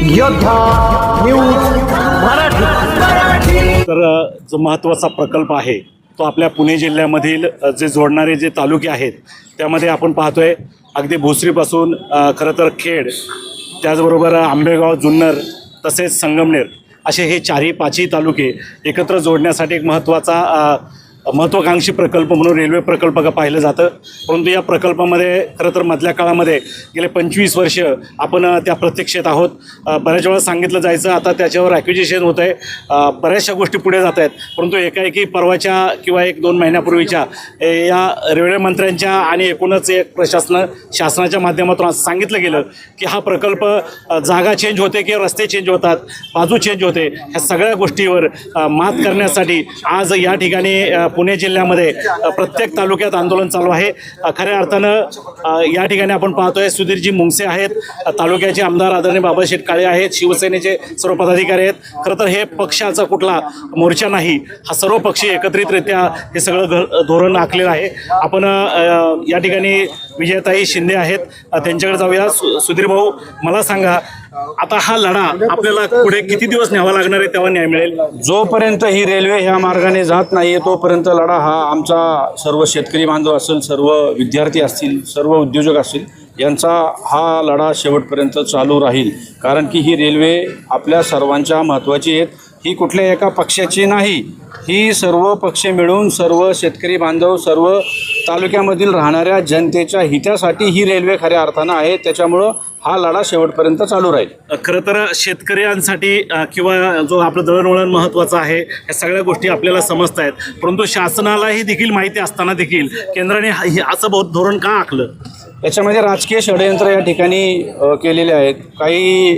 योद्धा न्यूज मराठी। तर जो महत्त्वाचा प्रकल्प आहे तो आपल्या पुणे जिल्ह्यामधील जे जोडणारे जे तालुके आहेत त्यामध्ये आपण पाहतोय अगदी भोसरीपासून खरं तर खेड, त्याचबरोबर आंबेगाव, जुन्नर तसेच संगमनेर असे हे चारही पाचही तालुके एकत्र जोडण्यासाठी एक महत्त्वाकांक्षी प्रकल्प म्हणून रेल्वे प्रकल्प पाहिलं जातं। परंतु या प्रकल्पामध्ये खरं तर मधल्या काळामध्ये गेले 25 वर्ष आपण त्या प्रतीक्षेत आहोत। बऱ्याच वेळा सांगितलं जायचं आता त्याच्यावर ॲक्विजिशन होतं आहे, बऱ्याचशा गोष्टी पुढे जात आहेत। परंतु एकाएकी परवाच्या किंवा 1-2 महिन्यापूर्वीच्या या रेल्वे मंत्र्यांच्या आणि एकूणच एक शासनाच्या माध्यमातून असं सांगितलं गेलं की हा प्रकल्प जागा चेंज होते किंवा रस्ते चेंज होतात, बाजू चेंज होते, ह्या सगळ्या गोष्टीवर मात करण्यासाठी आज या ठिकाणी पुणे जिल्ह्यामध्ये प्रत्येक तालुक्यात आंदोलन चालू आहे। खऱ्या अर्थानं या ठिकाणी आपण पाहतोय सुधीरजी मुंगसे आहेत, तालुक्याचे आमदार आदरणीय बाबासाहेब काळे आहेत, शिवसेनेचे सर्व पदाधिकारी आहेत। खरं तर हे पक्षाचा कुठला मोर्चा नाही, हा सर्व पक्षी एकत्रितरित्या हे सगळं धोरण आखलेलं आहे। आपण या ठिकाणी विजयताई शिंदे आहेत, त्यांच्याकडे जाऊया। सुधीर भाऊ, मला सांगा आता हा लढा आपल्याला पुढे किती दिवस न्यावा लागणार आहे, तेव्हा न्याय मिळेल? जोपर्यंत ही रेल्वे ह्या मार्गाने जात नाही तोपर्यंत लढा हा आमचा सर्व शेतकरी बांधव असेल, सर्व विद्यार्थी असतील, सर्व उद्योजक असतील, यांचा हा लढा शेवटपर्यंत चालू राहील। कारण की ही रेल्वे आपल्या सर्वांच्या महत्त्वाची आहे, ही कुठल्या एका पक्षाची नाही, ही सर्व पक्ष मिळून सर्व शेतकरी बांधव, सर्व तालुक्यामधील राहणाऱ्या जनतेच्या हितासाठी ही रेल्वे खऱ्या अर्थानं आहे। त्याच्यामुळं हा लढा शेवटपर्यंत चालू राहील। खरं तर शेतकऱ्यांसाठी किंवा जो आपलं दळणवळण महत्त्वाचं आहे, या सगळ्या गोष्टी आपल्याला समजत आहेत। परंतु शासनालाही देखील माहिती असताना देखील केंद्राने असं बहुत धोरण का आखलं? याच्यामध्ये राजकीय षडयंत्र या ठिकाणी केलेले आहेत। काही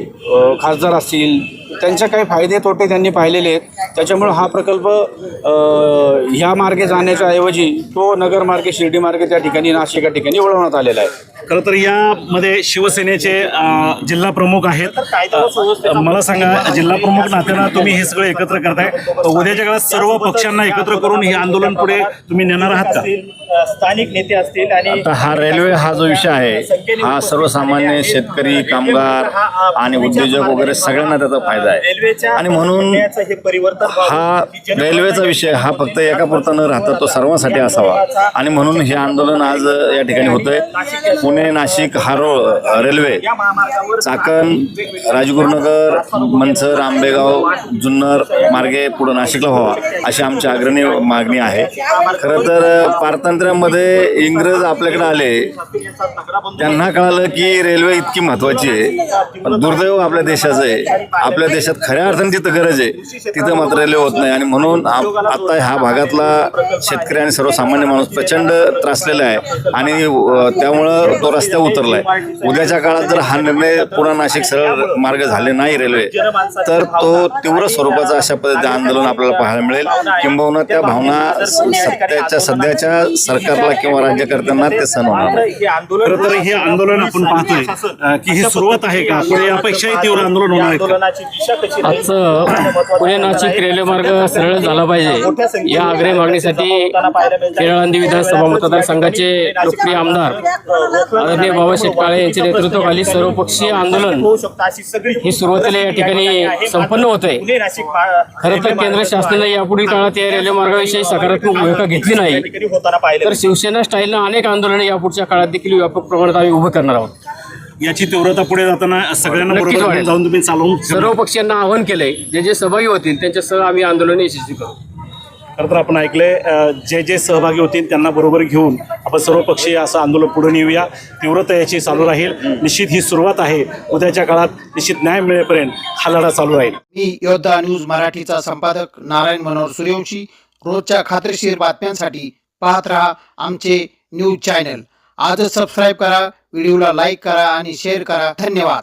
खासदार असतील, त्यांचे काही फायदे तोटे त्यांनी पाहिलेले आहेत। त्याच्यामुळे हा प्रकल्प ह्या मार्गे जाण्याच्या ऐवजी तो नगरमार्गे, शिर्डी मार्गे त्या ठिकाणी, नाशिक या ठिकाणी वळवण्यात आलेला आहे। खरं तर यामध्ये शिवसेनेचे जिल्हा प्रमुख आहेत। मला सांगा, जिल्हा प्रमुख नात्यानं तुम्ही हे सगळं एकत्र करताय, उद्याच्या काळात सर्व पक्षांना एकत्र करून हे आंदोलन पुढे तुम्ही नेणार आहात का? स्थानिक नेते असतील आणि आता हा रेल्वे हा जो विषय आहे हा सर्वसामान्य शेतकरी, कामगार आणि उद्योजक वगैरे सगळ्यांना त्याचा फायदा आहे। आणि म्हणून हा रेल्वेचा विषय हा फक्त एका पुरता न राहता तो सर्वांसाठी असावा, आणि म्हणून हे आंदोलन आज या ठिकाणी होतंय। पुणे नाशिक हारोळ रेल्वे चाकण, राजगुरुनगर, मनसर, आंबेगाव, जुन्नर मार्गे पुढे नाशिकला व्हावा अशी आमची अग्रणी मागणी आहे। खरं तर पारतंत्र्यामध्ये इंग्रज आपल्याकडे आले, त्यांना कळालं की रेल्वे इतकी महत्त्वाची आहे, पण दुर्दैव आपल्या देशाचं आहे, आपल्या देशात खऱ्या अर्थाने जिथं गरज आहे तिथं मात्र रेल्वे होत नाही। आणि म्हणून आता ह्या भागातला शेतकरी आणि सर्वसामान्य माणूस प्रचंड त्रासलेला आहे आणि त्यामुळं तो रस्त्यावर उतरला आहे। उद्याच्या काळात जर हा निर्णय पुणे नाशिक सरळ मार्ग झाले नाही रेल्वे, तर तो तीव्र स्वरूपाचा अशा पद्धतीचे आंदोलन आपल्याला पाहायला मिळेल। किंबहुना त्या भावना सध्याच्या सरकारला किंवा राज्यकर्त्यांना ते सहन होणार नाही। खरं तर हे आंदोलन आपण पाहतोय की ही सुरुवात आहे का, पुढे यापेक्षाही तीव्र आंदोलन होणार आहे? आजचं पुणे नाशिक रेल्वे मार्ग सरळ झाला पाहिजे या आग्रही मागणीसाठी केरळांदी विधानसभा मतदारसंघाचे लोकप्रिय आमदार आदरणीय बाबासाहेब काळे यांच्या नेतृत्वाखाली सर्वपक्षीय आंदोलन हे सुरुवातीला या ठिकाणी संपन्न होत आहे। खरं तर केंद्र शासनाने यापुढील काळात या रेल्वे मार्गाविषयी सकारात्मक भूमिका घेतली नाही, तर शिवसेना स्टाईलनं अनेक आंदोलने यापुढच्या काळात देखील व्यापक प्रमाणात आम्ही उभं करणार आहोत। याची तीव्रता पुढे जाताना सगळ्यांना बरोबर जाऊन तुम्ही चालवून सर्व पक्षांना आवाहन केलंय, जे सहभागी होतील त्यांच्यासह आम्ही आंदोलन यशस्वी करू। खरं तर आपण ऐकलंय, जे सहभागी होतील त्यांना बरोबर घेऊन आपण सर्व पक्षीय असं आंदोलन पुढे नेऊया। तीव्रता याची चालू राहील। निश्चित ही सुरुवात आहे, उद्याच्या काळात निश्चित न्याय मिळेपर्यंत हा लढा चालू राहील। मी योद्धा न्यूज मराठीचा संपादक नारायण मनोहर सूर्यवंशी। रोजच्या खात्रीशीर बातम्यांसाठी पाहत रहा आमचे न्यूज चॅनल। आजच सबस्क्राईब करा, व्हिडिओला लाईक करा आणि शेअर करा। धन्यवाद।